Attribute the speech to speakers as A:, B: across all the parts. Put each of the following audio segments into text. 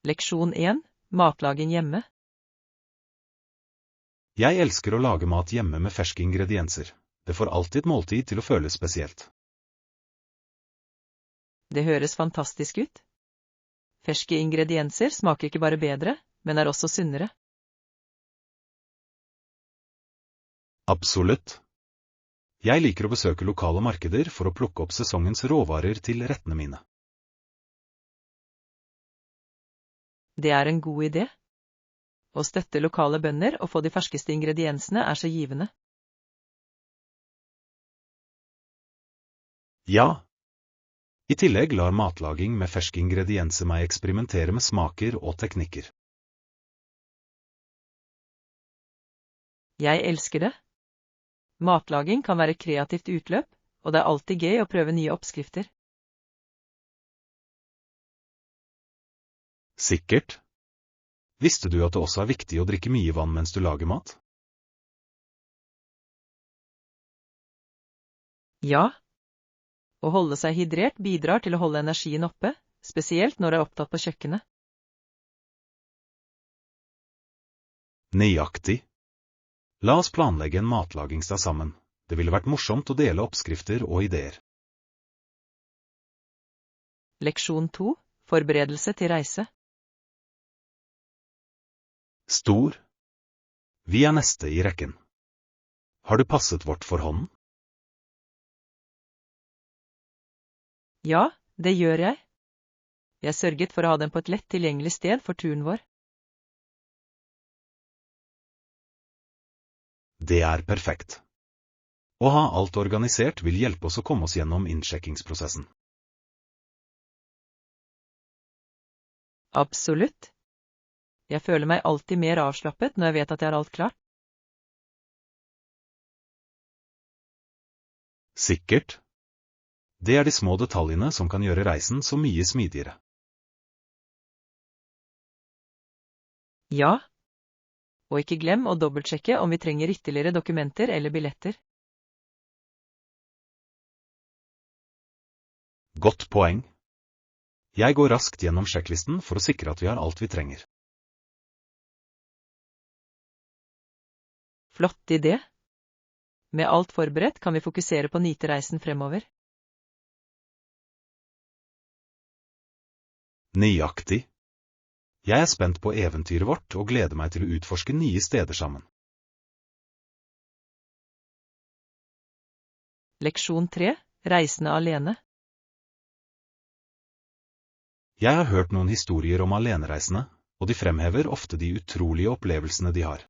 A: Leksjon 1. Matlaging hjemme.
B: Jeg elsker å lage mat hjemme med ferske ingredienser. Det får alltid et måltid til å føles spesielt.
A: Det høres fantastisk ut. Ferske ingredienser smaker ikke bare bedre, men er også sunnere.
B: Absolutt. Jeg liker å besøke lokale markeder for å plukke opp sesongens råvarer til rettene mine.
A: Det er en god idé. Å støtte lokale bønder og få de ferskeste ingrediensene er så givende.
B: Ja. I tillegg lar matlaging med ferske ingredienser meg eksperimentere med smaker og teknikker.
A: Jeg elsker det. Matlaging kan være et kreativt utløp, og det er alltid gøy å prøve nye oppskrifter.
B: Sikkert. Visste du at det også er viktig å drikke mye vann mens du lager mat?
A: Ja. Å holde seg hydrert bidrar til å holde energien oppe, spesielt når du er opptatt på kjøkkenet.
B: Nøyaktig. La oss planlegge en matlagingsdag sammen. Det ville vært morsomt å dele oppskrifter og ideer.
A: Leksjon 2. Forberedelse til reise.
B: Stor. Vi er neste i rekken. Har du passet vårt for hånden?
A: Ja, det gjør jeg. Jeg sørget for å ha den på et lett tilgjengelig sted for turen vår.
B: Det er perfekt. Å ha alt organisert vil hjelpe oss å komme oss gjennom innsjekkingsprosessen.
A: Absolutt. Jeg føler meg alltid mer avslappet når jeg vet at jeg har alt klart.
B: Sikkert. Det er de små detaljene som kan gjøre reisen så mye smidigere.
A: Ja. Og ikke glem å dobbeltsjekke om vi trenger ytterligere dokumenter eller billetter.
B: Godt poeng. Jeg går raskt gjennom sjekklisten for å sikre at vi har alt vi trenger.
A: Flott idé. Med alt forberedt kan vi fokusere på å nyte reisen fremover.
B: Nøyaktig. Jeg er spent på eventyret vårt og gleder meg til å utforske nye steder sammen.
A: Leksjon 3. Reisende alene.
B: Jeg har hørt noen historier om alenereisende, og de fremhever ofte de utrolige opplevelsene de har.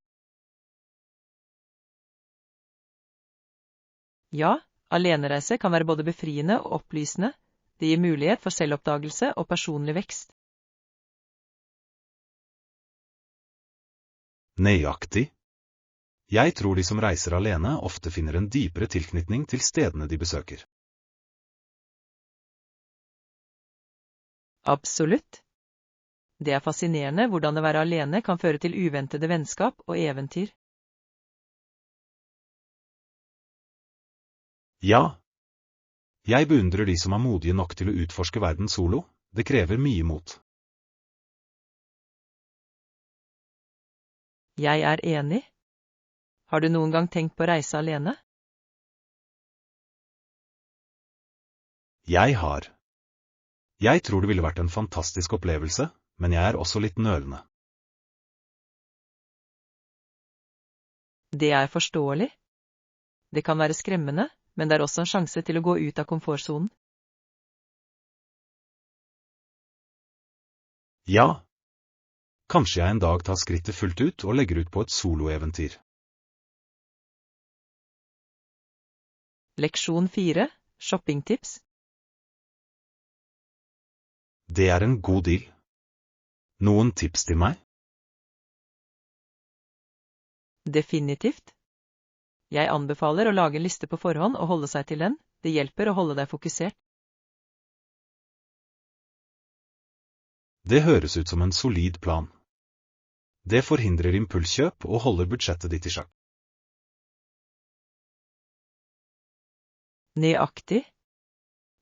A: Ja, alenereise kan være både befriende og opplysende. Det gir mulighet for selvoppdagelse og personlig vekst.
B: Nøyaktig. Jeg tror de som reiser alene ofte finner en dypere tilknytning til stedene de besøker.
A: Absolutt. Det er fascinerende hvordan det å være alene kan føre til uventede vennskap og eventyr.
B: Ja. Jeg beundrer de som er modige nok til å utforske verden solo. Det krever mye mot.
A: Jeg er enig. Har du noen gang tenkt på å reise alene?
B: Jeg har. Jeg tror det ville vært en fantastisk opplevelse, men jeg er også litt nølende.
A: Det er forståelig. Det kan være skremmende, men det er også en sjanse til å gå ut av komfortsonen.
B: Ja. Kanskje jeg en dag tar skrittet fullt ut og legger ut på et soloeventyr.
A: Leksjon 4. Shoppingtips.
B: Det er en god deal. Noen tips til meg?
A: Definitivt. Jeg anbefaler å lage en liste på forhånd og holde seg til den. Det hjelper å holde deg fokusert.
B: Det høres ut som en solid plan. Det forhindrer impulskjøp og holder budsjettet ditt i sjakk.
A: Nøyaktig.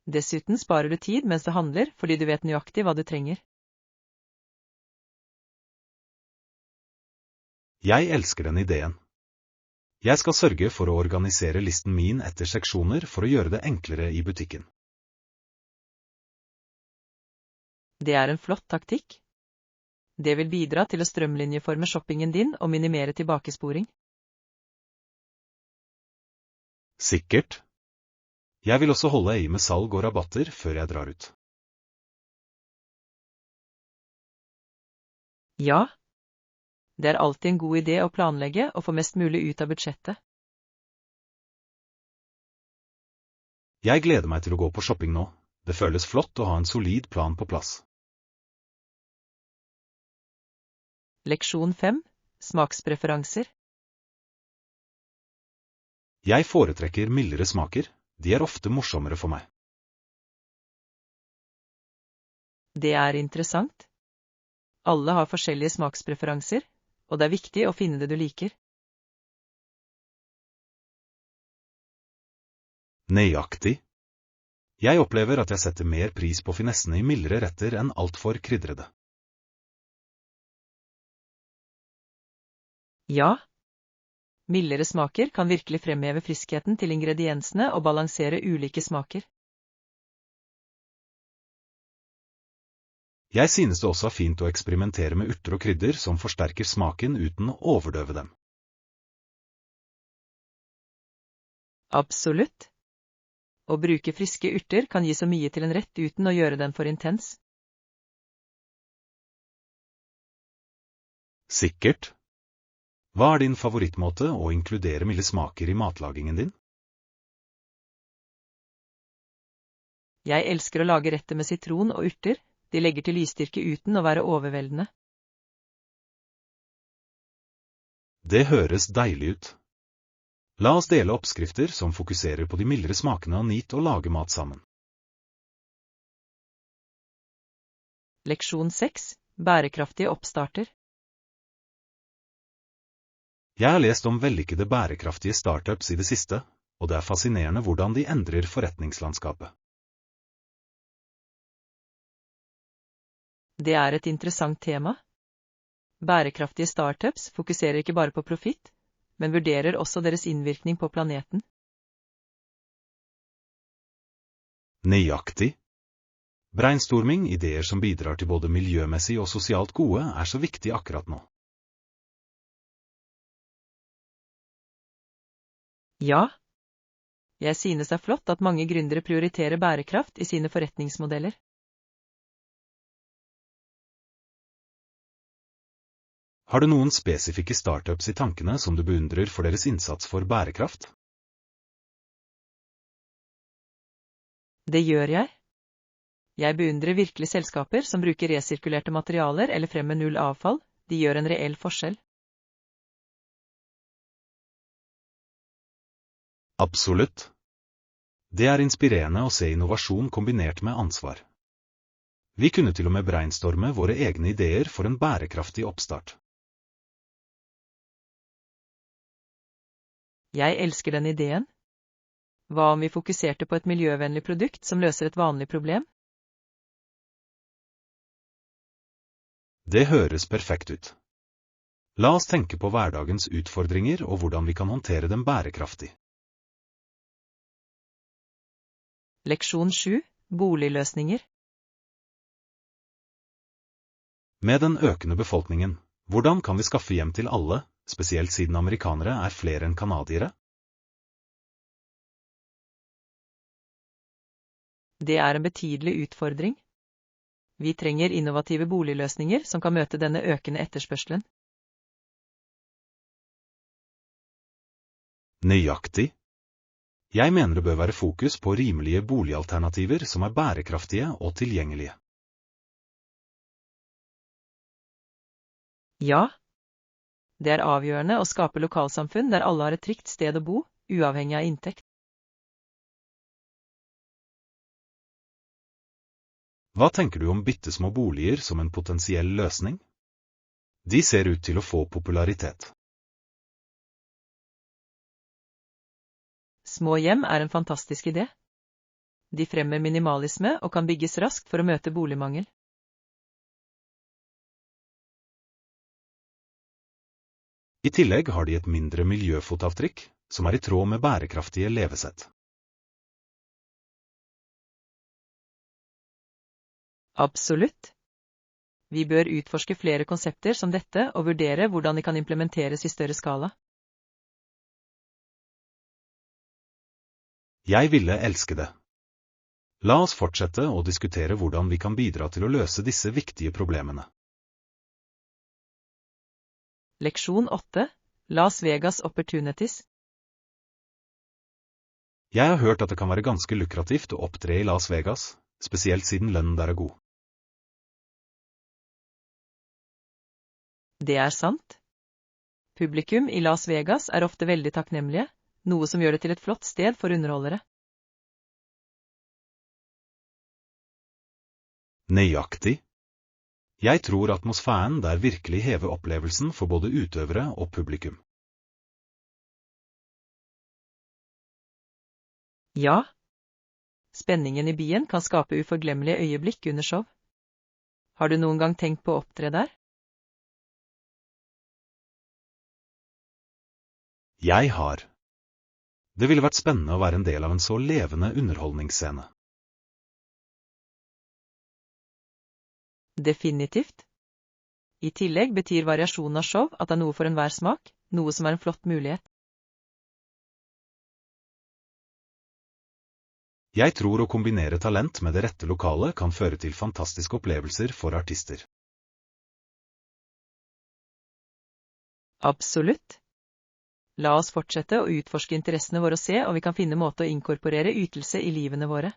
A: Dessuten sparer du tid mens du handler fordi du vet nøyaktig hva du trenger.
B: Jeg elsker den ideen. Jeg skal sørge for å organisere listen min etter seksjoner for å gjøre det enklere i butikken.
A: Det er en flott taktikk. Det vil bidra til å strømlinjeforme shoppingen din og minimere tilbakesporing.
B: Sikkert. Jeg vil også holde øye med salg og rabatter før jeg drar ut.
A: Ja. Det er alltid en god idé å planlegge og få mest mulig ut av budsjettet.
B: Jeg gleder meg til å gå på shopping nå. Det føles flott å ha en solid plan på plass.
A: Leksjon 5. Smakspreferanser.
B: Jeg foretrekker mildere smaker. De er ofte morsommere for meg.
A: Det er interessant. Alle har forskjellige smakspreferanser, og det er viktig å finne det du liker.
B: Nøyaktig. Jeg opplever at jeg setter mer pris på finessene i mildere retter enn altfor krydrede.
A: Ja. Mildere smaker kan virkelig fremheve friskheten til ingrediensene og balansere ulike smaker.
B: Jeg synes det også er fint å eksperimentere med urter og krydder som forsterker smaken uten å overdøve dem.
A: Absolutt. Å bruke friske urter kan gi så mye til en rett uten å gjøre den for intens.
B: Sikkert. Hva er din favorittmåte å inkludere milde smaker i matlagingen din?
A: Jeg elsker å lage retter med sitron og urter. De legger til lysstyrke uten å være overveldende.
B: Det høres deilig ut. La oss dele oppskrifter som fokuserer på de mildere smakene og nyt å lage mat sammen.
A: Leksjon 6. Bærekraftige oppstarter.
B: Jeg har lest om vellykkede bærekraftige startups i det siste, og det er fascinerende hvordan de endrer forretningslandskapet.
A: Det er et interessant tema. Bærekraftige startups fokuserer ikke bare på profitt, men vurderer også deres innvirkning på planeten.
B: Nøyaktig. Brainstorming, ideer som bidrar til både miljømessig og sosialt gode, er så viktig akkurat nå.
A: Ja. Jeg synes det er flott at mange gründere prioriterer bærekraft i sine forretningsmodeller.
B: Har du noen spesifikke startups i tankene som du beundrer for deres innsats for bærekraft?
A: Det gjør jeg. Jeg beundrer virkelig selskaper som bruker resirkulerte materialer eller fremmer null avfall. De gjør en reell forskjell.
B: Absolutt. Det er inspirerende å se innovasjon kombinert med ansvar. Vi kunne til og med brainstorme våre egne ideer for en bærekraftig oppstart.
A: Jeg elsker den ideen. Hva om vi fokuserte på et miljøvennlig produkt som løser et vanlig problem?
B: Det høres perfekt ut. La oss tenke på hverdagens utfordringer og hvordan vi kan håndtere dem bærekraftig.
A: Leksjon 7. Boligløsninger.
B: Med den økende befolkningen, hvordan kan vi skaffe hjem til alle, spesielt siden amerikanere er flere enn kanadiere?
A: Det er en betydelig utfordring. Vi trenger innovative boligløsninger som kan møte denne økende etterspørselen.
B: Nøyaktig. Jeg mener det bør være fokus på rimelige boligalternativer som er bærekraftige og tilgjengelige.
A: Ja. Det er avgjørende å skape lokalsamfunn der alle har et trygt sted å bo, uavhengig av inntekt.
B: Hva tenker du om bittesmå boliger som en potensiell løsning? De ser ut til å få popularitet.
A: Små hjem er en fantastisk idé. De fremmer minimalisme og kan bygges raskt for å møte boligmangel.
B: I tillegg har de et mindre miljøfotavtrykk, som er i tråd med bærekraftige levesett.
A: Absolutt. Vi bør utforske flere konsepter som dette og vurdere hvordan de kan implementeres i større skala.
B: Jeg ville elske det. La oss fortsette å diskutere hvordan vi kan bidra til å løse disse viktige problemene.
A: Leksjon 8. Las Vegas Opportunities.
B: Jeg har hørt at det kan være ganske lukrativt å opptre i Las Vegas, spesielt siden lønnen der er god.
A: Det er sant. Publikum i Las Vegas er ofte veldig takknemlige, noe som gjør det til et flott sted for underholdere.
B: Nøyaktig. Jeg tror atmosfæren der virkelig hever opplevelsen for både utøvere og publikum.
A: Ja. Spenningen i byen kan skape uforglemmelige øyeblikk under show. Har du noen gang tenkt på å opptre der?
B: Jeg har. Det ville vært spennende å være en del av en så levende underholdningsscene.
A: Definitivt. I tillegg betyr variasjonen av show at det er noe for enhver smak, noe som er en flott mulighet.
B: Jeg tror å kombinere talent med det rette lokalet kan føre til fantastiske opplevelser for artister.
A: Absolutt. La oss fortsette å utforske interessene våre og se om vi kan finne måte å inkorporere ytelse i livene våre.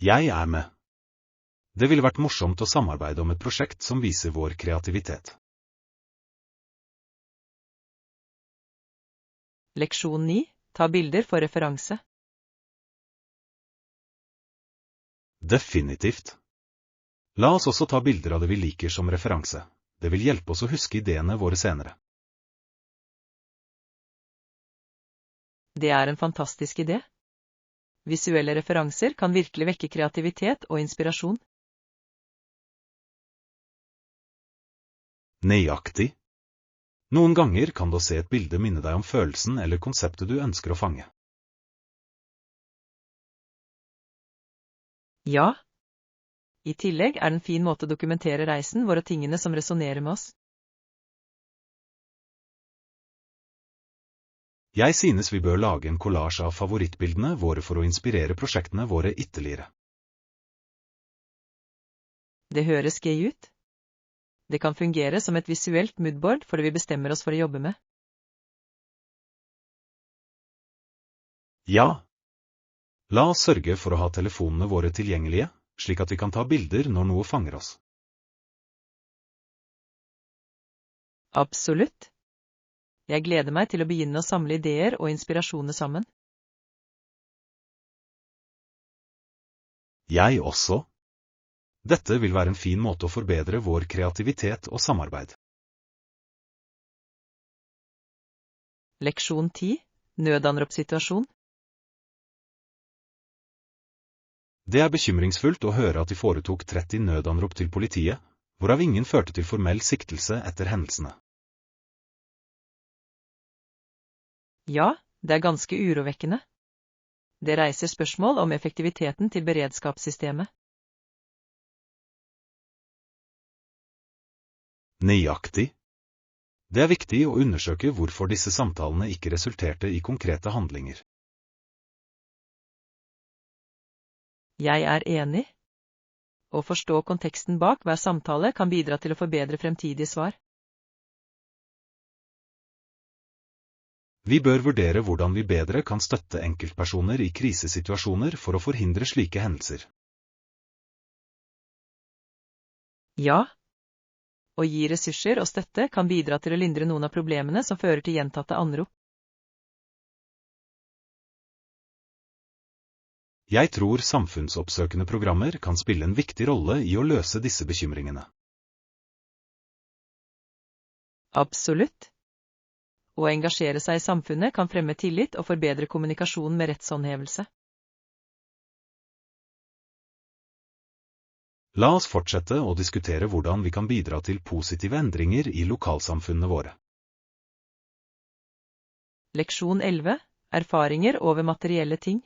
B: Jeg er med. Det ville vært morsomt å samarbeide om et prosjekt som viser vår kreativitet.
A: Leksjon 9. Ta bilder for referanse.
B: Definitivt. La oss også ta bilder av det vi liker som referanse. Det vil hjelpe oss å huske ideene våre senere.
A: Det er en fantastisk idé. Visuelle referanser kan virkelig vekke kreativitet og inspirasjon.
B: Nøyaktig. Noen ganger kan du se et bilde minne deg om følelsen eller konseptet du ønsker å fange.
A: Ja. I tillegg er det en fin måte å dokumentere reisen vår og tingene som resonerer med oss.
B: Jeg synes vi bør lage en kollasj av favorittbildene våre for å inspirere prosjektene våre ytterligere.
A: Det høres gøy ut. Det kan fungere som et visuelt moodboard for det vi bestemmer oss for å jobbe med.
B: Ja. La oss sørge for å ha telefonene våre tilgjengelige, slik at vi kan ta bilder når noe fanger oss.
A: Absolutt. Jeg gleder meg til å begynne å samle ideer og inspirasjoner sammen.
B: Jeg også. Dette vil være en fin måte å forbedre vår kreativitet og samarbeid.
A: Leksjon 10. Nødanropssituasjon.
B: Det er bekymringsfullt å høre at de foretok 30 nødanrop til politiet, hvorav ingen førte til formell siktelse etter hendelsene.
A: Ja, det er ganske urovekkende. Det reiser spørsmål om effektiviteten til beredskapssystemet.
B: Nøyaktig. Det er viktig å undersøke hvorfor disse samtalene ikke resulterte i konkrete handlinger.
A: Jeg er enig. Å forstå konteksten bak hver samtale kan bidra til å forbedre fremtidige svar.
B: Vi bør vurdere hvordan vi bedre kan støtte enkeltpersoner i krisesituasjoner for å forhindre slike hendelser.
A: Ja. Å gi ressurser og støtte kan bidra til å lindre noen av problemene som fører til gjentatte anrop.
B: Jeg tror samfunnsoppsøkende programmer kan spille en viktig rolle i å løse disse bekymringene.
A: Absolutt. Å engasjere seg i samfunnet kan fremme tillit og forbedre kommunikasjon med rettshåndhevelse.
B: La oss fortsette å diskutere hvordan vi kan bidra til positive endringer i lokalsamfunnene våre.
A: Leksjon 11. Erfaringer over materielle ting.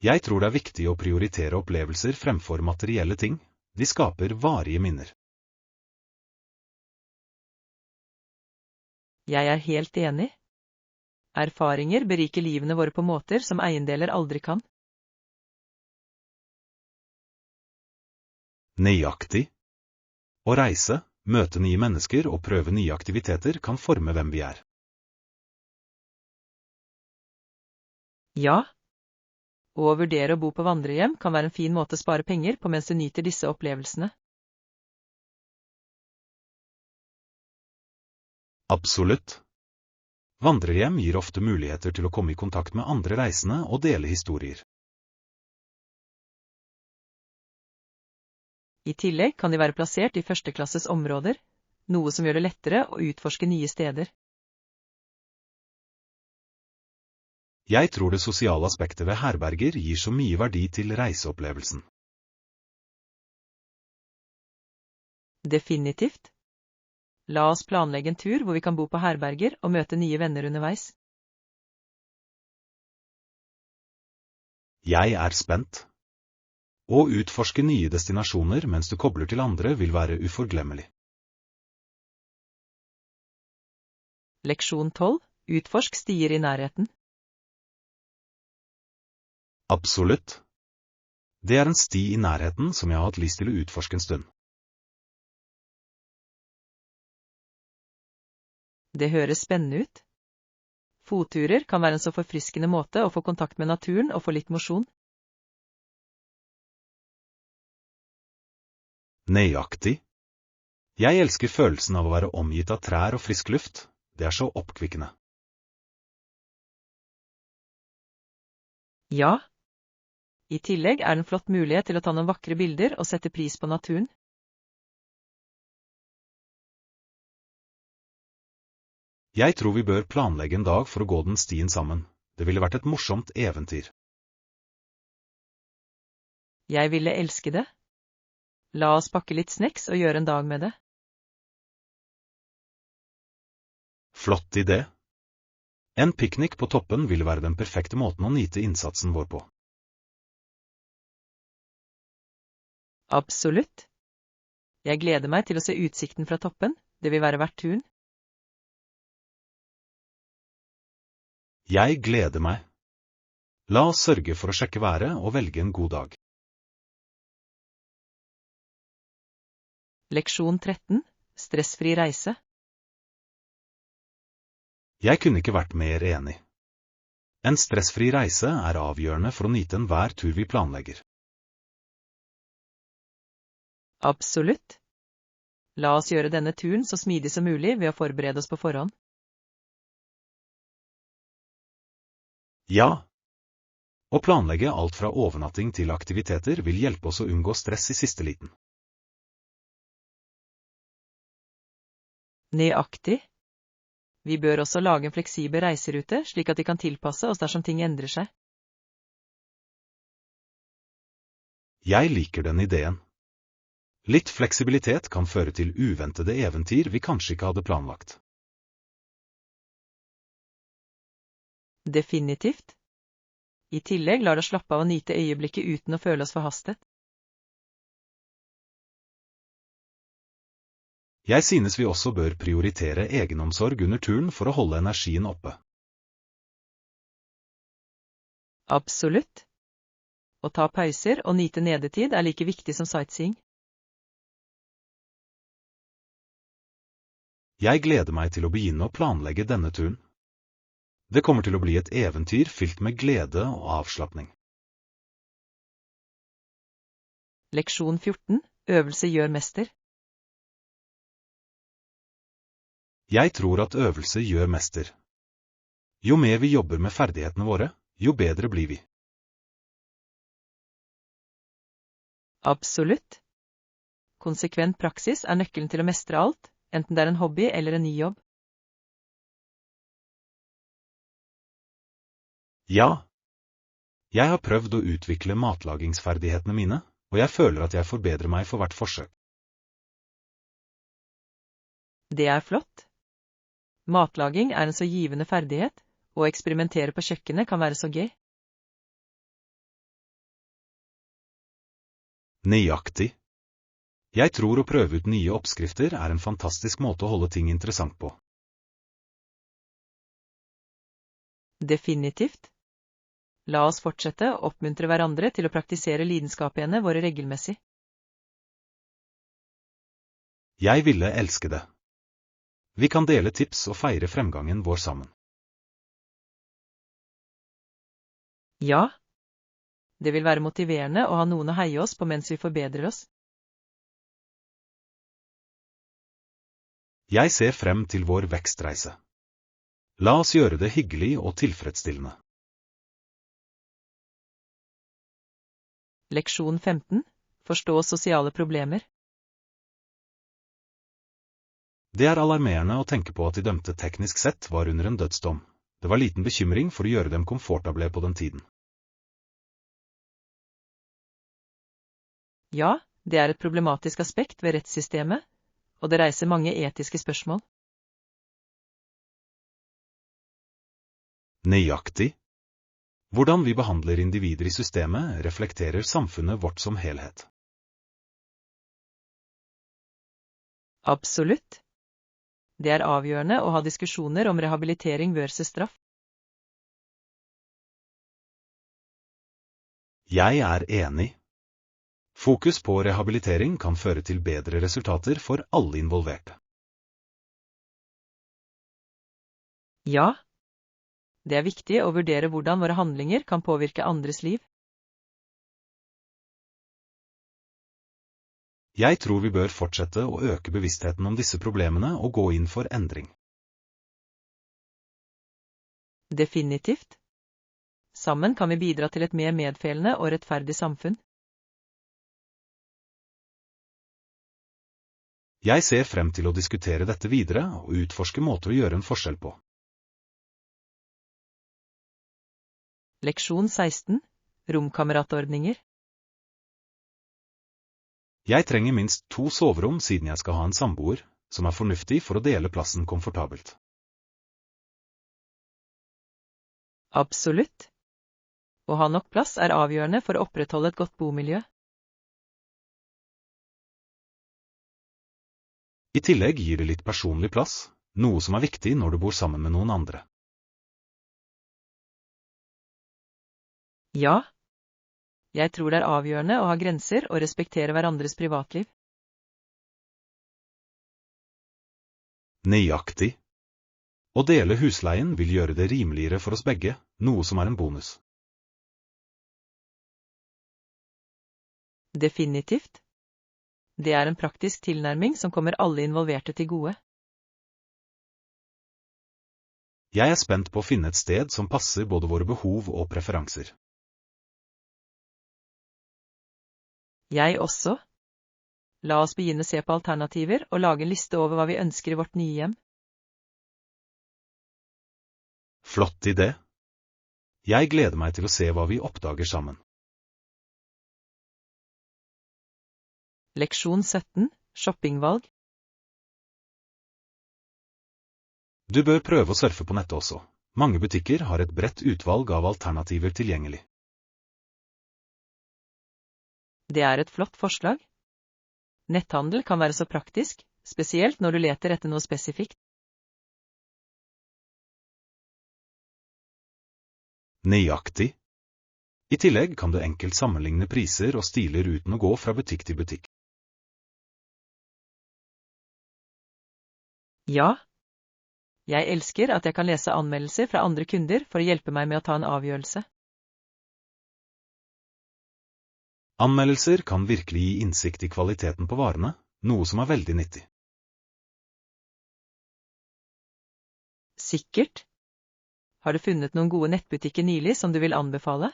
B: Jeg tror det er viktig å prioritere opplevelser fremfor materielle ting. De skaper varige minner.
A: Jeg er helt enig. Erfaringer beriker livene våre på måter som eiendeler aldri kan.
B: Nøyaktig. Å reise, møte nye mennesker og prøve nye aktiviteter kan forme hvem vi er.
A: Ja. Å vurdere å bo på vandrehjem kan være en fin måte å spare penger på mens du nyter disse opplevelsene.
B: Absolutt. Vandrerhjem gir ofte muligheter til å komme i kontakt med andre reisende og dele historier.
A: I tillegg kan de være plassert i førsteklasses områder, noe som gjør det lettere å utforske nye steder.
B: Jeg tror det sosiale aspektet ved herberger gir så mye verdi til reiseopplevelsen.
A: Definitivt. La oss planlegge en tur hvor vi kan bo på herberger og møte nye venner underveis.
B: Jeg er spent. Å utforske nye destinasjoner mens du kobler til andre vil være uforglemmelig.
A: Leksjon 12. Utforsk stier i nærheten.
B: Absolutt. Det er en sti i nærheten som jeg har hatt lyst til å utforske en stund.
A: Det høres spennende ut. Fotturer kan være en så forfriskende måte å få kontakt med naturen og få litt mosjon.
B: Nøyaktig. Jeg elsker følelsen av å være omgitt av trær og frisk luft. Det er så oppkvikkende.
A: Ja. I tillegg er det en flott mulighet til å ta noen vakre bilder og sette pris på naturen.
B: Jeg tror vi bør planlegge en dag for å gå den stien sammen. Det ville vært et morsomt eventyr.
A: Jeg ville elske det. La oss pakke litt snacks og gjøre en dag med det.
B: Flott idé. En piknik på toppen ville være den perfekte måten å nyte innsatsen vår på.
A: Absolutt. Jeg gleder meg til å se utsikten fra toppen. Det vil være verdt turen.
B: Jeg gleder meg. La oss sørge for å sjekke været og velge en god dag.
A: Leksjon 13. Stressfri reise.
B: Jeg kunne ikke vært mer enig. En stressfri reise er avgjørende for å nyte enhver tur vi planlegger.
A: Absolutt. La oss gjøre denne turen så smidig som mulig ved å forberede oss på forhånd.
B: Ja. Å planlegge alt fra overnatting til aktiviteter vil hjelpe oss å unngå stress i siste liten.
A: Nøyaktig. Vi bør også lage en fleksibel reiserute, slik at vi kan tilpasse oss dersom ting endrer seg.
B: Jeg liker den ideen. Litt fleksibilitet kan føre til uventede eventyr vi kanskje ikke hadde planlagt.
A: Definitivt. I tillegg lar det slappe av å nyte øyeblikket uten å føle oss forhastet.
B: Jeg synes vi også bør prioritere egenomsorg under turen for å holde energien oppe.
A: Absolutt. Å ta pauser og nyte nedetid er like viktig som sightseeing.
B: Jeg gleder meg til å begynne å planlegge denne turen. Det kommer til å bli et eventyr fylt med glede og avslapning.
A: Leksjon 14. Øvelse gjør mester.
B: Jeg tror at øvelse gjør mester. Jo mer vi jobber med ferdighetene våre, jo bedre blir vi.
A: Absolutt. Konsekvent praksis er nøkkelen til å mestre alt, enten det er en hobby eller en ny jobb.
B: Ja. Jeg har prøvd å utvikle matlagingsferdighetene mine, og jeg føler at jeg forbedrer meg for hvert forsøk.
A: Det er flott. Matlaging er en så givende ferdighet, og å eksperimentere på kjøkkenet kan være så gøy.
B: Nøyaktig. Jeg tror å prøve ut nye oppskrifter er en fantastisk måte å holde ting interessant på.
A: Definitivt. La oss fortsette å oppmuntre hverandre til å praktisere lidenskapene våre regelmessig.
B: Jeg ville elske det. Vi kan dele tips og feire fremgangen vår sammen.
A: Ja. Det vil være motiverende å ha noen å heie oss på mens vi forbedrer oss.
B: Jeg ser frem til vår vekstreise. La oss gjøre det hyggelig og tilfredsstillende.
A: Leksjon 15. Forstå sosiale problemer.
B: Det er alarmerende å tenke på at de dømte teknisk sett var under en dødsdom. Det var liten bekymring for å gjøre dem komfortable på den tiden.
A: Ja, det er et problematisk aspekt ved rettssystemet, og det reiser mange etiske spørsmål.
B: Nøyaktig. Hvordan vi behandler individer i systemet reflekterer samfunnet vårt som helhet.
A: Absolutt. Det er avgjørende å ha diskusjoner om rehabilitering versus straff.
B: Jeg er enig. Fokus på rehabilitering kan føre til bedre resultater for alle involverte.
A: Ja. Det er viktig å vurdere hvordan våre handlinger kan påvirke andres liv.
B: Jeg tror vi bør fortsette å øke bevisstheten om disse problemene og gå inn for endring.
A: Definitivt. Sammen kan vi bidra til et mer medfølende og rettferdig samfunn.
B: Jeg ser frem til å diskutere dette videre og utforske måter å gjøre en forskjell på.
A: Leksjon 16. Romkameratordninger.
B: Jeg trenger minst 2 soverom siden jeg skal ha en samboer, som er fornuftig for å dele plassen komfortabelt.
A: Absolutt. Å ha nok plass er avgjørende for å opprettholde et godt bomiljø.
B: I tillegg gir det litt personlig plass, noe som er viktig når du bor sammen med noen andre.
A: Ja. Jeg tror det er avgjørende å ha grenser og respektere hverandres privatliv.
B: Nøyaktig. Å dele husleien vil gjøre det rimeligere for oss begge, noe som er en bonus.
A: Definitivt. Det er en praktisk tilnærming som kommer alle involverte til gode.
B: Jeg er spent på å finne et sted som passer både våre behov og preferanser.
A: Jeg også. La oss begynne å se på alternativer og lage en liste over hva vi ønsker i vårt nye hjem.
B: Flott idé. Jeg gleder meg til å se hva vi oppdager sammen.
A: Leksjon 17. Shoppingvalg.
B: Du bør prøve å surfe på nettet også. Mange butikker har et bredt utvalg av alternativer tilgjengelig.
A: Det er et flott forslag. Netthandel kan være så praktisk, spesielt når du leter etter noe spesifikt.
B: Nøyaktig. I tillegg kan du enkelt sammenligne priser og stiler uten å gå fra butikk til butikk.
A: Ja. Jeg elsker at jeg kan lese anmeldelser fra andre kunder for å hjelpe meg med å ta en avgjørelse.
B: Anmeldelser kan virkelig gi innsikt i kvaliteten på varene, noe som er veldig nyttig.
A: Sikkert. Har du funnet noen gode nettbutikker nylig som du vil anbefale?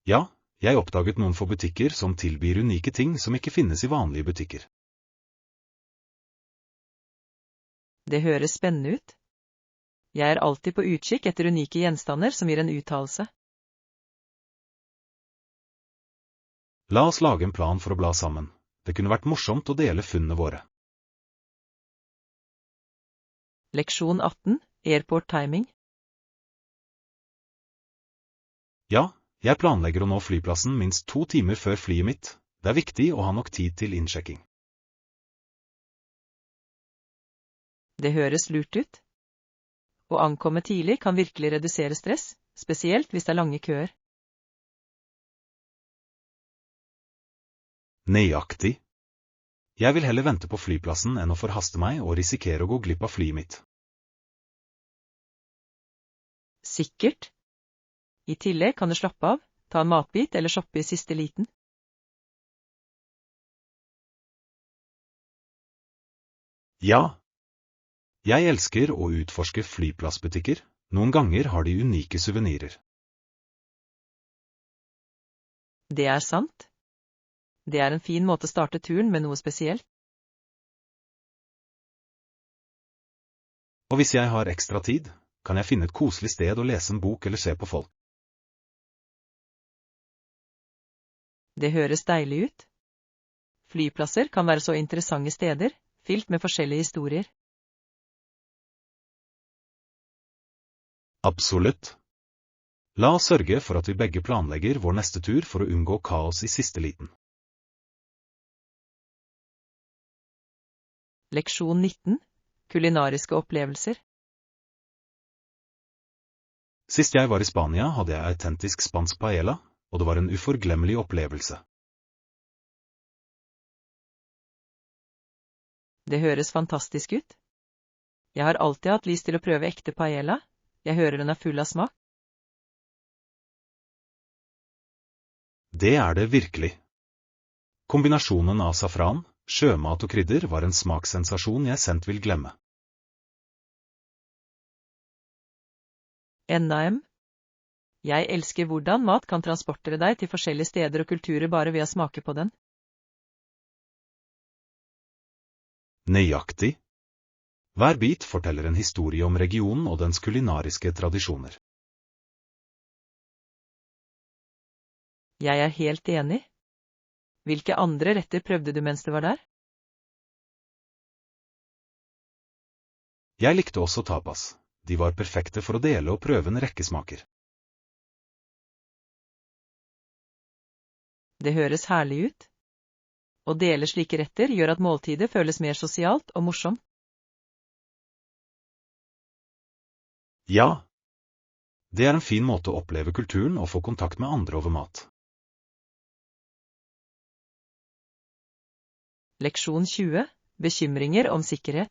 B: Ja, jeg oppdaget noen få butikker som tilbyr unike ting som ikke finnes i vanlige butikker.
A: Det høres spennende ut. Jeg er alltid på utkikk etter unike gjenstander som gir en uttalelse.
B: La oss lage en plan for å bla sammen. Det kunne vært morsomt å dele funnene våre.
A: Leksjon 18, Airport Timing.
B: Ja, jeg planlegger å nå flyplassen minst 2 timer før flyet mitt. Det er viktig å ha nok tid til innsjekking.
A: Det høres lurt ut. Å ankomme tidlig kan virkelig redusere stress, spesielt hvis det er lange køer.
B: Nøyaktig. Jeg vil heller vente på flyplassen enn å forhaste meg og risikere å gå glipp av flyet mitt.
A: Sikkert. I tillegg kan du slappe av, ta en matbit eller shoppe i siste liten.
B: Ja. Jeg elsker å utforske flyplassbutikker. Noen ganger har de unike suvenirer.
A: Det er sant. Det er en fin måte å starte turen med noe spesielt.
B: Og hvis jeg har ekstra tid, kan jeg finne et koselig sted å lese en bok eller se på folk.
A: Det høres deilig ut. Flyplasser kan være så interessante steder, fylt med forskjellige historier.
B: Absolutt. La oss sørge for at vi begge planlegger vår neste tur for å unngå kaos i siste liten.
A: Leksjon 19, Kulinariske opplevelser.
B: Sist jeg var i Spania, hadde jeg autentisk spansk paella, og det var en uforglemmelig opplevelse.
A: Det høres fantastisk ut. Jeg har alltid hatt lyst til å prøve ekte paella. Jeg hører den er full av smak.
B: Det er det virkelig. Kombinasjonen av safran, sjømat og krydder var en smakssensasjon jeg sent vil glemme.
A: NAM. Jeg elsker hvordan mat kan transportere deg til forskjellige steder og kulturer bare ved å smake på den.
B: Nøyaktig. Hver bit forteller en historie om regionen og dens kulinariske tradisjoner.
A: Jeg er helt enig. Hvilke andre retter prøvde du mens du var der?
B: Jeg likte også tapas. De var perfekte for å dele og prøve en rekke smaker.
A: Det høres herlig ut. Å dele slike retter gjør at måltidet føles mer sosialt og morsomt.
B: Ja. Det er en fin måte å oppleve kulturen og få kontakt med andre over mat.
A: Leksjon 20, Bekymringer om sikkerhet.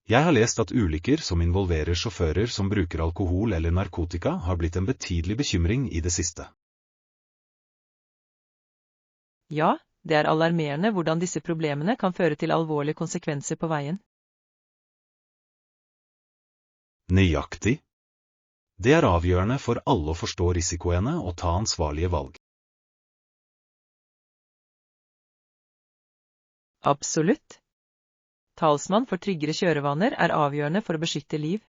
B: Jeg har lest at ulykker som involverer sjåfører som bruker alkohol eller narkotika, har blitt en betydelig bekymring i det siste.
A: Ja, det er alarmerende hvordan disse problemene kan føre til alvorlige konsekvenser på veien.
B: Nøyaktig. Det er avgjørende for alle å forstå risikoene og ta ansvarlige valg.
A: Absolutt. Talsmann for tryggere kjørevaner er avgjørende for å beskytte liv.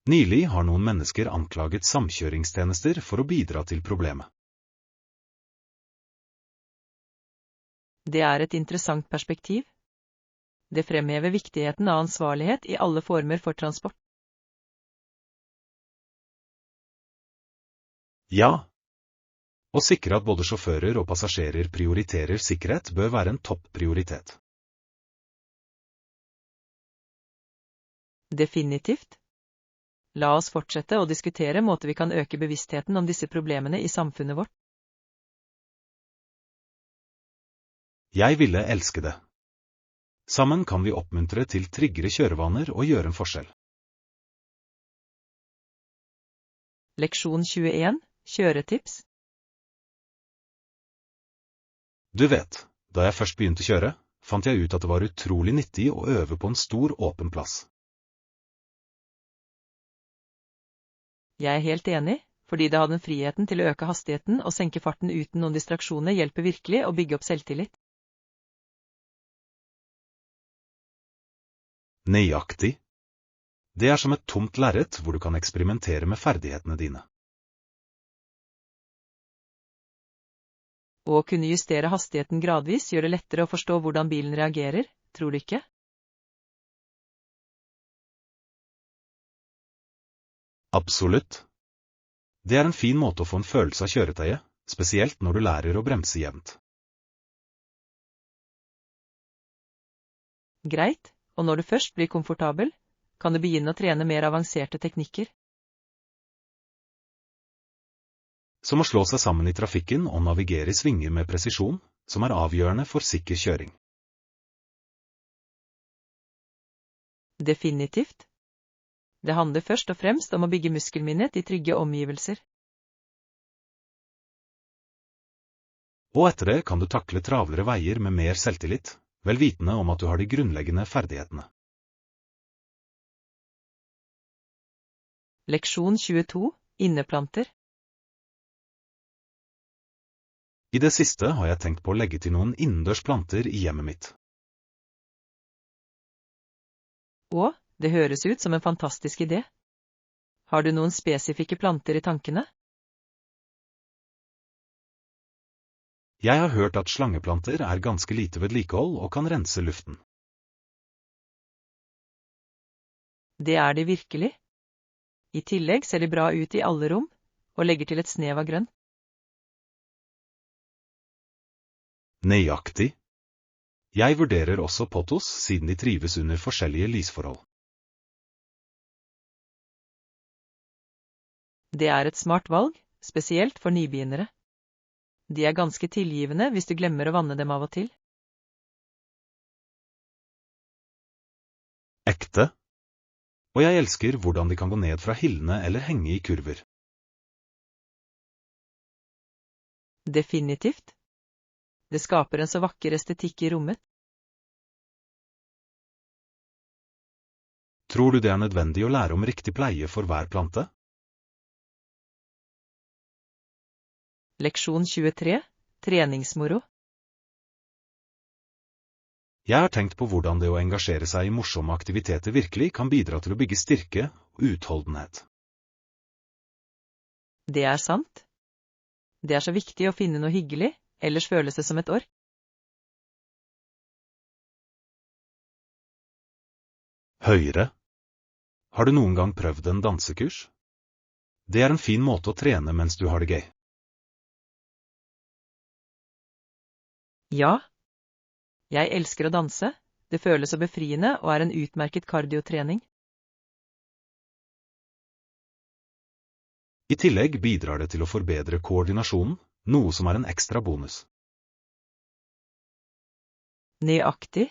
B: Nylig har noen mennesker anklaget samkjøringstjenester for å bidra til problemet.
A: Det er et interessant perspektiv. Det fremhever viktigheten av ansvarlighet i alle former for transport.
B: Ja. Å sikre at både sjåfører og passasjerer prioriterer sikkerhet bør være en topp prioritet.
A: Definitivt. La oss fortsette å diskutere måter vi kan øke bevisstheten om disse problemene i samfunnet vårt.
B: Jeg ville elske det. Sammen kan vi oppmuntre til tryggere kjørevaner og gjøre en forskjell.
A: Leksjon 21, Kjøretips.
B: Du vet, da jeg først begynte å kjøre, fant jeg ut at det var utrolig nyttig å øve på en stor, åpen plass.
A: Jeg er helt enig, fordi det hadde friheten til å øke hastigheten og senke farten uten noen distraksjoner hjelper virkelig å bygge opp selvtillit.
B: Nøyaktig. Det er som et tomt lerret hvor du kan eksperimentere med ferdighetene dine.
A: Å kunne justere hastigheten gradvis gjør det lettere å forstå hvordan bilen reagerer, tror du ikke?
B: Absolutt. Det er en fin måte å få en følelse av kjøretøyet, spesielt når du lærer å bremse jevnt.
A: Greit, og når du først blir komfortabel, kan du begynne å trene mer avanserte teknikker.
B: Som å slå seg sammen i trafikken og navigere i svinger med presisjon, som er avgjørende for sikker kjøring.
A: Definitivt. Det handler først og fremst om å bygge muskelminnet i trygge omgivelser.
B: Og etter det kan du takle travlere veier med mer selvtillit, vel vitende om at du har de grunnleggende ferdighetene.
A: Leksjon 22, inneplanter.
B: I det siste har jeg tenkt på å legge til noen innendørs planter i hjemmet mitt.
A: Og, det høres ut som en fantastisk idé. Har du noen spesifikke planter i tankene?
B: Jeg har hørt at slangeplanter er ganske lite vedlikehold og kan rense luften.
A: Det er de virkelig. I tillegg ser de bra ut i alle rom, og legger til et snev av grønn.
B: Nøyaktig. Jeg vurderer også pothos siden de trives under forskjellige lysforhold.
A: Det er et smart valg, spesielt for nybegynnere. De er ganske tilgivende hvis du glemmer å vanne dem av og til.
B: Ekte. Og jeg elsker hvordan de kan gå ned fra hyllene eller henge i kurver.
A: Definitivt. Det skaper en så vakker estetikk i rommet.
B: Tror du det er nødvendig å lære om riktig pleie for hver plante?
A: Leksjon 23, treningsmoro.
B: Jeg har tenkt på hvordan det å engasjere seg i morsomme aktiviteter virkelig kan bidra til å bygge styrke og utholdenhet.
A: Det er sant. Det er så viktig å finne noe hyggelig, ellers føles det som et ork.
B: Høyre. Har du noen gang prøvd en dansekurs? Det er en fin måte å trene mens du har det gøy.
A: Ja. Jeg elsker å danse, det føles så befriende og er en utmerket kardiotrening.
B: I tillegg bidrar det til å forbedre koordinasjonen, noe som er en ekstra bonus.
A: Nøyaktig.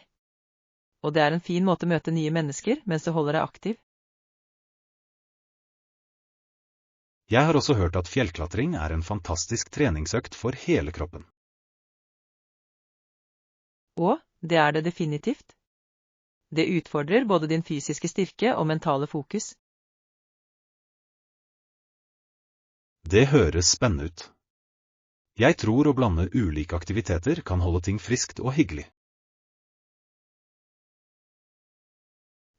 A: Og det er en fin måte å møte nye mennesker mens du holder deg aktiv.
B: Jeg har også hørt at fjellklatring er en fantastisk treningsøkt for hele kroppen.
A: Og, det er det definitivt. Det utfordrer både din fysiske styrke og mentale fokus.
B: Det høres spennende ut. Jeg tror å blande ulike aktiviteter kan holde ting friskt og hyggelig.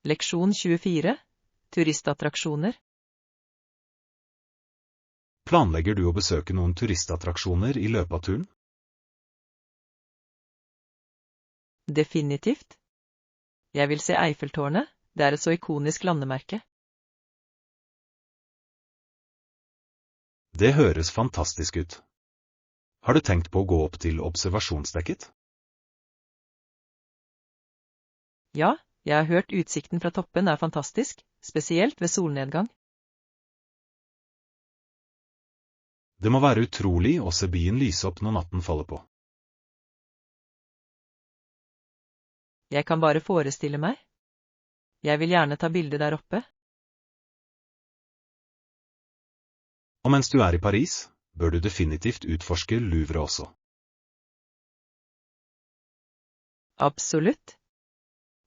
A: Leksjon 24, turistattraksjoner.
B: Planlegger du å besøke noen turistattraksjoner i løpet av turen?
A: Definitivt. Jeg vil se Eiffeltårnet, det er et så ikonisk landemerke.
B: Det høres fantastisk ut. Har du tenkt på å gå opp til observasjonsdekket?
A: Ja, jeg har hørt utsikten fra toppen er fantastisk, spesielt ved solnedgang.
B: Det må være utrolig å se byen lyse opp når natten faller på.
A: Jeg kan bare forestille meg. Jeg vil gjerne ta bilde der oppe.
B: Og mens du er i Paris, bør du definitivt utforske Louvre også.
A: Absolutt.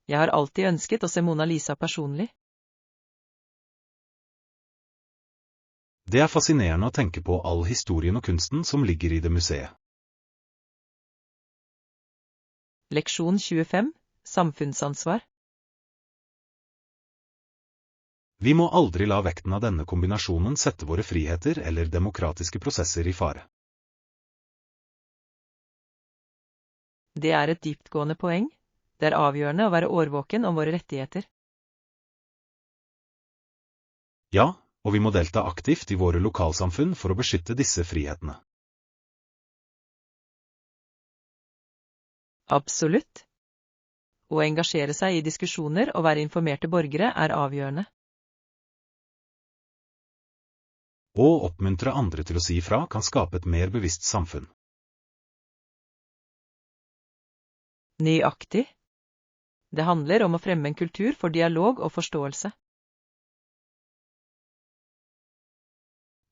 A: Jeg har alltid ønsket å se Mona Lisa personlig.
B: Det er fascinerende å tenke på all historien og kunsten som ligger i det museet.
A: Leksjon 25, samfunnsansvar.
B: Vi må aldri la vekten av denne kombinasjonen sette våre friheter eller demokratiske prosesser i fare.
A: Det er et dyptgående poeng. Det er avgjørende å være årvåken om våre rettigheter.
B: Ja, og vi må delta aktivt i våre lokalsamfunn for å beskytte disse frihetene.
A: Absolutt. Å engasjere seg i diskusjoner og være informerte borgere er avgjørende.
B: Å oppmuntre andre til å si ifra kan skape et mer bevisst samfunn.
A: Nøyaktig. Det handler om å fremme en kultur for dialog og forståelse.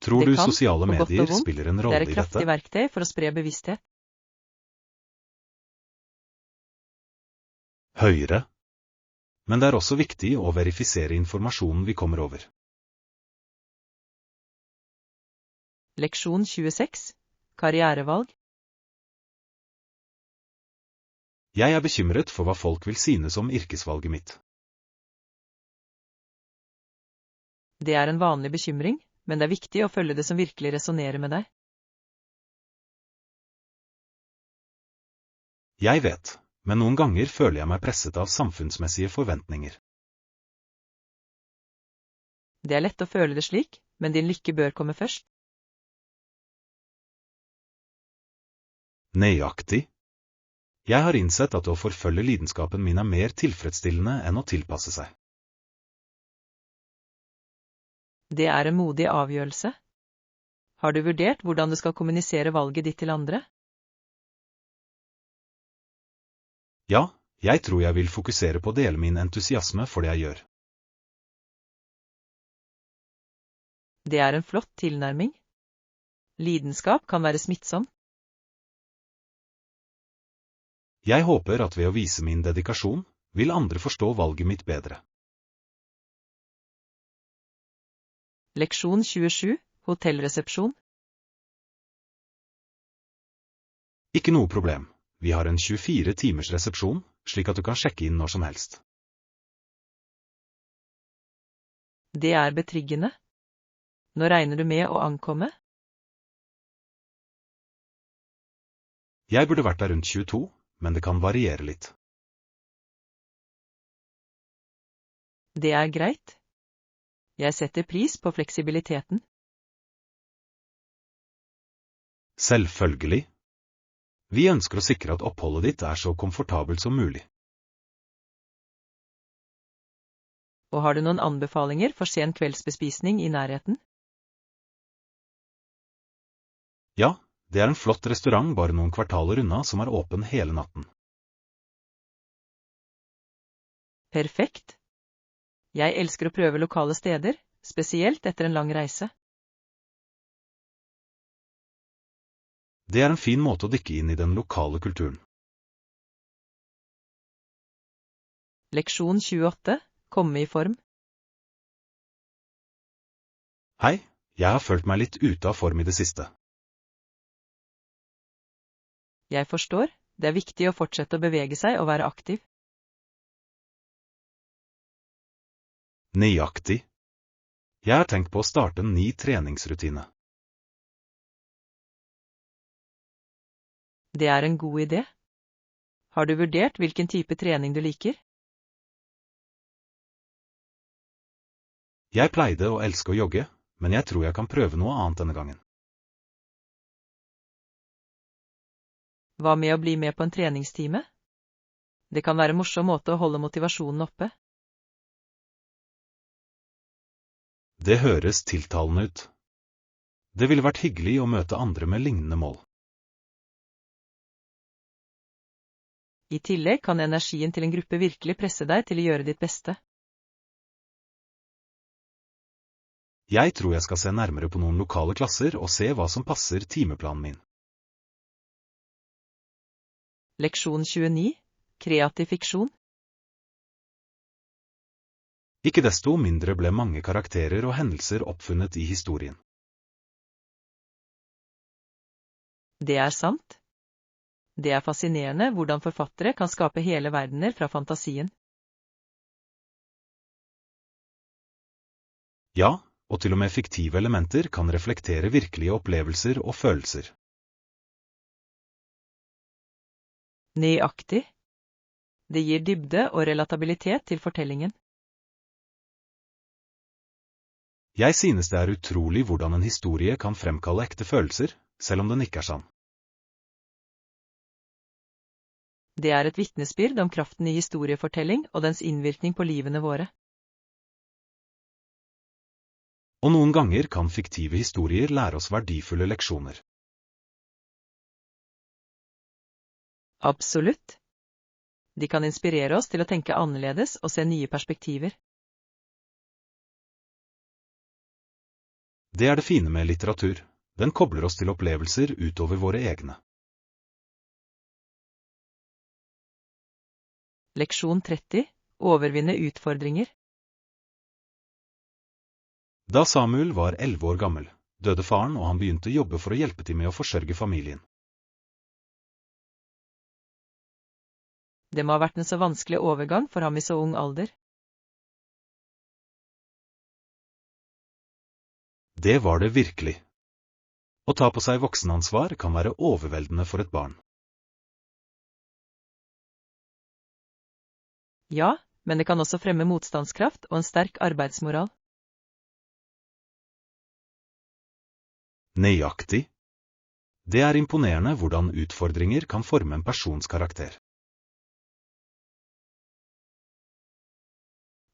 B: Tror du
A: Det kan,
B: sosiale
A: på godt og
B: medier
A: vondt,
B: spiller en
A: Det er
B: rolle
A: et
B: i
A: kraftig
B: dette?
A: verktøy for å spre bevissthet.
B: Høyere. Men det er også viktig å verifisere informasjonen vi kommer over.
A: Leksjon 26. Karrierevalg.
B: Jeg er bekymret for hva folk vil synes om yrkesvalget mitt.
A: Det er en vanlig bekymring, men det er viktig å følge det som virkelig resonnerer med deg.
B: Jeg vet, men noen ganger føler jeg meg presset av samfunnsmessige forventninger.
A: Det er lett å føle det slik, men din lykke bør komme først.
B: Nøyaktig. Jeg har innsett at å forfølge lidenskapen min er mer tilfredsstillende enn å tilpasse seg.
A: Det er en modig avgjørelse. Har du vurdert hvordan du skal kommunisere valget ditt til andre?
B: Ja, jeg tror jeg vil fokusere på å dele min entusiasme for det jeg gjør.
A: Det er en flott tilnærming. Lidenskap kan være smittsom.
B: Jeg håper at ved å vise min dedikasjon, vil andre forstå valget mitt bedre.
A: Leksjon 27. Hotellresepsjon.
B: Ikke noe problem. Vi har en 24 timers resepsjon, slik at du kan sjekke inn når som helst.
A: Det er betryggende. Nå regner du med å ankomme?
B: Jeg burde vært der rundt 22, men det kan variere litt.
A: Det er greit. Jeg setter pris på fleksibiliteten.
B: Selvfølgelig. Vi ønsker å sikre at oppholdet ditt er så komfortabelt som mulig.
A: Og har du noen anbefalinger for sen kveldsbespisning i nærheten?
B: Ja, det er en flott restaurant bare noen kvartaler unna som er åpen hele natten.
A: Perfekt. Jeg elsker å prøve lokale steder, spesielt etter en lang reise.
B: Det er en fin måte å dykke inn i den lokale kulturen.
A: Leksjon 28. Komme i form.
B: Hei, jeg har følt meg litt ute av form i det siste.
A: Jeg forstår, det er viktig å fortsette å bevege seg og være aktiv.
B: Nøyaktig. Jeg har tenkt på å starte en ny treningsrutine.
A: Det er en god idé. Har du vurdert hvilken type trening du liker?
B: Jeg pleide å elske å jogge, men jeg tror jeg kan prøve noe annet denne gangen.
A: Hva med å bli med på en treningstime? Det kan være en morsom måte å holde motivasjonen oppe.
B: Det høres tiltalende ut. Det ville vært hyggelig å møte andre med lignende mål.
A: I tillegg kan energien til en gruppe virkelig presse deg til å gjøre ditt beste.
B: Jeg tror jeg skal se nærmere på noen lokale klasser og se hva som passer timeplanen min.
A: Leksjon 29. Kreativ fiksjon.
B: Ikke desto mindre ble mange karakterer og hendelser oppfunnet i historien.
A: Det er sant. Det er fascinerende hvordan forfattere kan skape hele verdener fra fantasien.
B: Ja, og til og med fiktive elementer kan reflektere virkelige opplevelser og følelser.
A: Nøyaktig. Det gir dybde og relatabilitet til fortellingen.
B: Jeg synes det er utrolig hvordan en historie kan fremkalle ekte følelser, selv om den ikke er sann.
A: Det er et vitnesbyrd om kraften i historiefortelling og dens innvirkning på livene våre.
B: Og noen ganger kan fiktive historier lære oss verdifulle leksjoner.
A: Absolutt. De kan inspirere oss til å tenke annerledes og se nye perspektiver.
B: Det er det fine med litteratur. Den kobler oss til opplevelser utover våre egne.
A: Leksjon 30. Overvinne utfordringer.
B: Da Samuel var 11 år gammel, døde faren og han begynte å jobbe for å hjelpe til med å forsørge familien.
A: Det må ha vært en så vanskelig overgang for ham i så ung alder.
B: Det var det virkelig. Å ta på seg voksenansvar kan være overveldende for et barn.
A: Ja, men det kan også fremme motstandskraft og en sterk arbeidsmoral.
B: Nøyaktig. Det er imponerende hvordan utfordringer kan forme en persons karakter.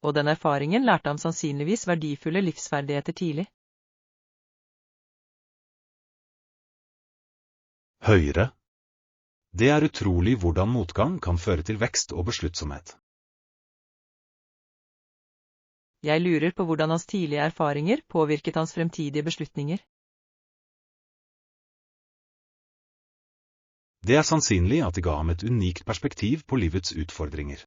A: Og den erfaringen lærte ham sannsynligvis verdifulle livsferdigheter tidlig.
B: Høyre. Det er utrolig hvordan motgang kan føre til vekst og besluttsomhet.
A: Jeg lurer på hvordan hans tidlige erfaringer påvirket hans fremtidige beslutninger.
B: Det er sannsynlig at de ga ham et unikt perspektiv på livets utfordringer.